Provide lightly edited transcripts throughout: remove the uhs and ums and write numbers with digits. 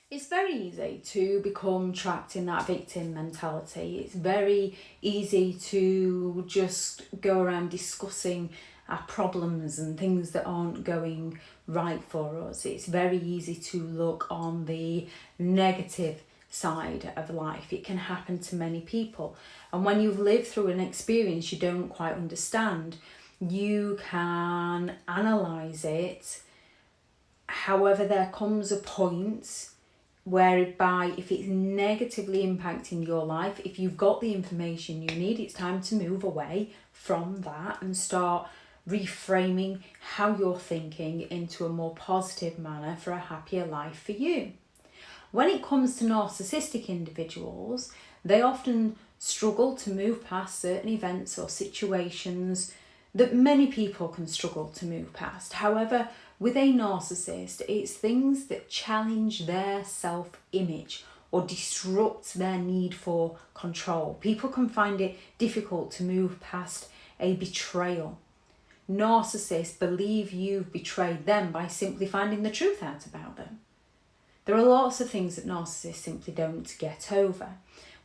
It's very easy to become trapped in that victim mentality. It's very easy to just go around discussing our problems and things that aren't going right for us. It's very easy to look on the negative side of life. It can happen to many people. And when you've lived through an experience you don't quite understand, you can analyse it. However, there comes a point whereby if it's negatively impacting your life, if you've got the information you need, it's time to move away from that and start reframing how you're thinking into a more positive manner for a happier life for you. When it comes to narcissistic individuals, they often struggle to move past certain events or situations that many people can struggle to move past. However, with a narcissist, it's things that challenge their self-image or disrupt their need for control. People can find it difficult to move past a betrayal. Narcissists believe you've betrayed them by simply finding the truth out about them. There are lots of things that narcissists simply don't get over.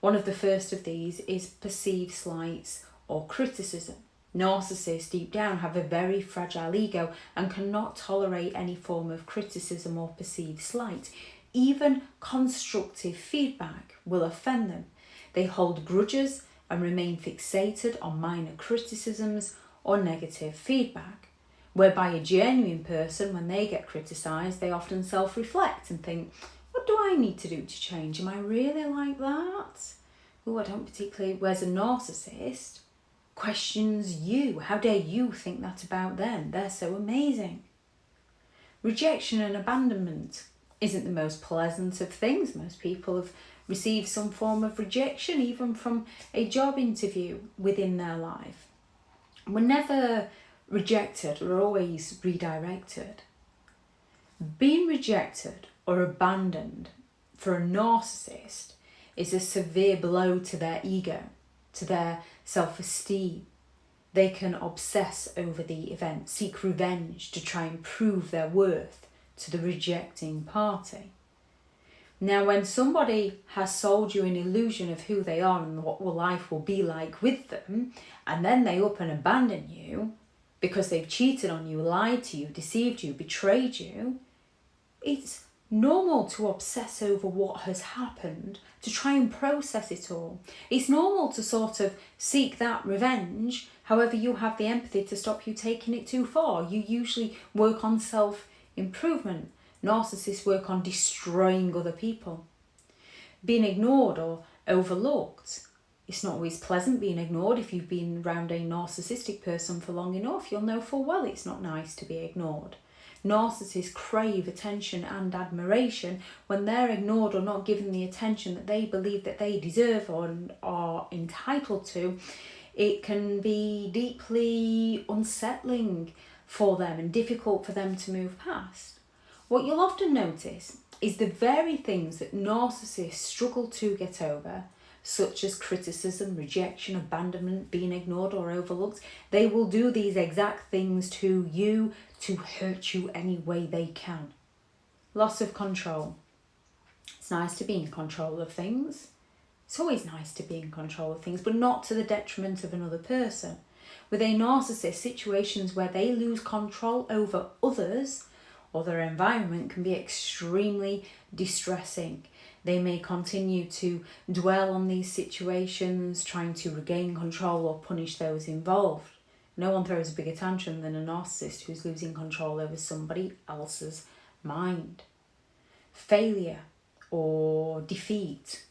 One of the first of these is perceived slights or criticism. Narcissists deep down have a very fragile ego and cannot tolerate any form of criticism or perceived slight. Even constructive feedback will offend them. They hold grudges and remain fixated on minor criticisms or negative feedback. Whereby a genuine person, when they get criticised, they often self-reflect and think, what do I need to do to change? Am I really like that? Oh, I don't particularly. Whereas a narcissist questions you. How dare you think that about them? They're so amazing. Rejection and abandonment isn't the most pleasant of things. Most people have received some form of rejection, even from a job interview within their life. We're never rejected, we're always redirected. Being rejected or abandoned for a narcissist is a severe blow to their ego, to their self-esteem. They can obsess over the event, seek revenge to try and prove their worth to the rejecting party. Now, when somebody has sold you an illusion of who they are and what life will be like with them, and then they up and abandon you because they've cheated on you, lied to you, deceived you, betrayed you, it's normal to obsess over what has happened, to try and process it all. It's normal to sort of seek that revenge. However, you have the empathy to stop you taking it too far. You usually work on self-improvement. Narcissists work on destroying other people. Being ignored or overlooked. It's not always pleasant being ignored. If you've been around a narcissistic person for long enough, you'll know full well it's not nice to be ignored. Narcissists crave attention and admiration. When they're ignored or not given the attention that they believe that they deserve or are entitled to, it can be deeply unsettling for them and difficult for them to move past. What you'll often notice is the very things that narcissists struggle to get over, such as criticism, rejection, abandonment, being ignored or overlooked. They will do these exact things to you to hurt you any way they can. Loss of control. It's nice to be in control of things. It's always nice to be in control of things, but not to the detriment of another person. With a narcissist, situations where they lose control over others or their environment can be extremely distressing. They may continue to dwell on these situations, trying to regain control or punish those involved. No one throws a bigger tantrum than a narcissist who's losing control over somebody else's mind. Failure or defeat.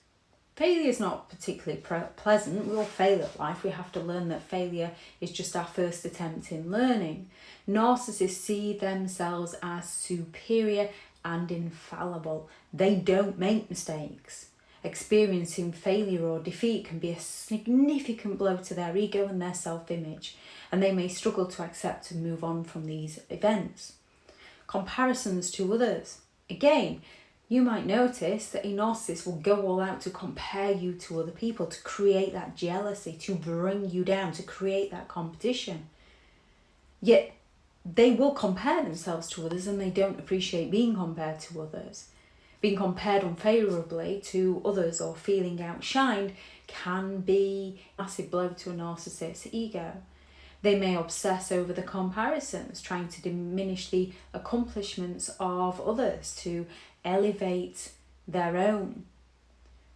Failure is not particularly pleasant. We all fail at life. We have to learn that failure is just our first attempt in learning. Narcissists see themselves as superior and infallible. They don't make mistakes. Experiencing failure or defeat can be a significant blow to their ego and their self-image, and they may struggle to accept and move on from these events. Comparisons to others. Again, you might notice that a narcissist will go all out to compare you to other people, to create that jealousy, to bring you down, to create that competition. Yet they will compare themselves to others and they don't appreciate being compared to others. Being compared unfavourably to others or feeling outshined can be a massive blow to a narcissist's ego. They may obsess over the comparisons, trying to diminish the accomplishments of others to elevate their own.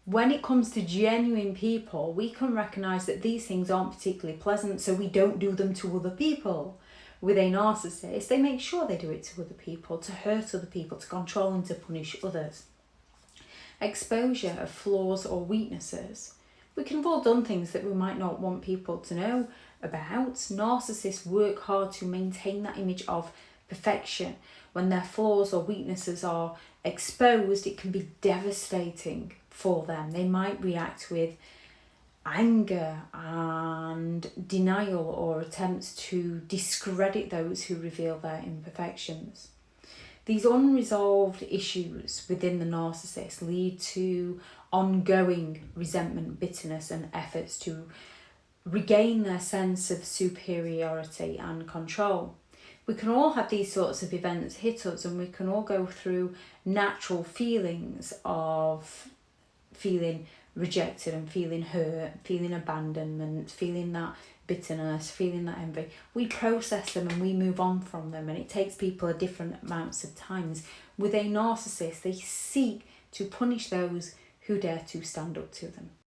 When it comes to genuine people, we can recognise that these things aren't particularly pleasant, so we don't do them to other people. With a narcissist, they make sure they do it to other people, to hurt other people, to control and to punish others. Exposure of flaws or weaknesses. We can have all done things that we might not want people to know about. Narcissists work hard to maintain that image of perfection. When their flaws or weaknesses are exposed, it can be devastating for them. They might react with anger and denial or attempts to discredit those who reveal their imperfections. These unresolved issues within the narcissist lead to ongoing resentment, bitterness, and efforts to regain their sense of superiority and control. We can all have these sorts of events hit us, and we can all go through natural feelings of feeling rejected and feeling hurt, feeling abandonment, feeling that bitterness, feeling that envy. We process them and we move on from them, and it takes people at different amounts of times. With a narcissist, they seek to punish those who dare to stand up to them.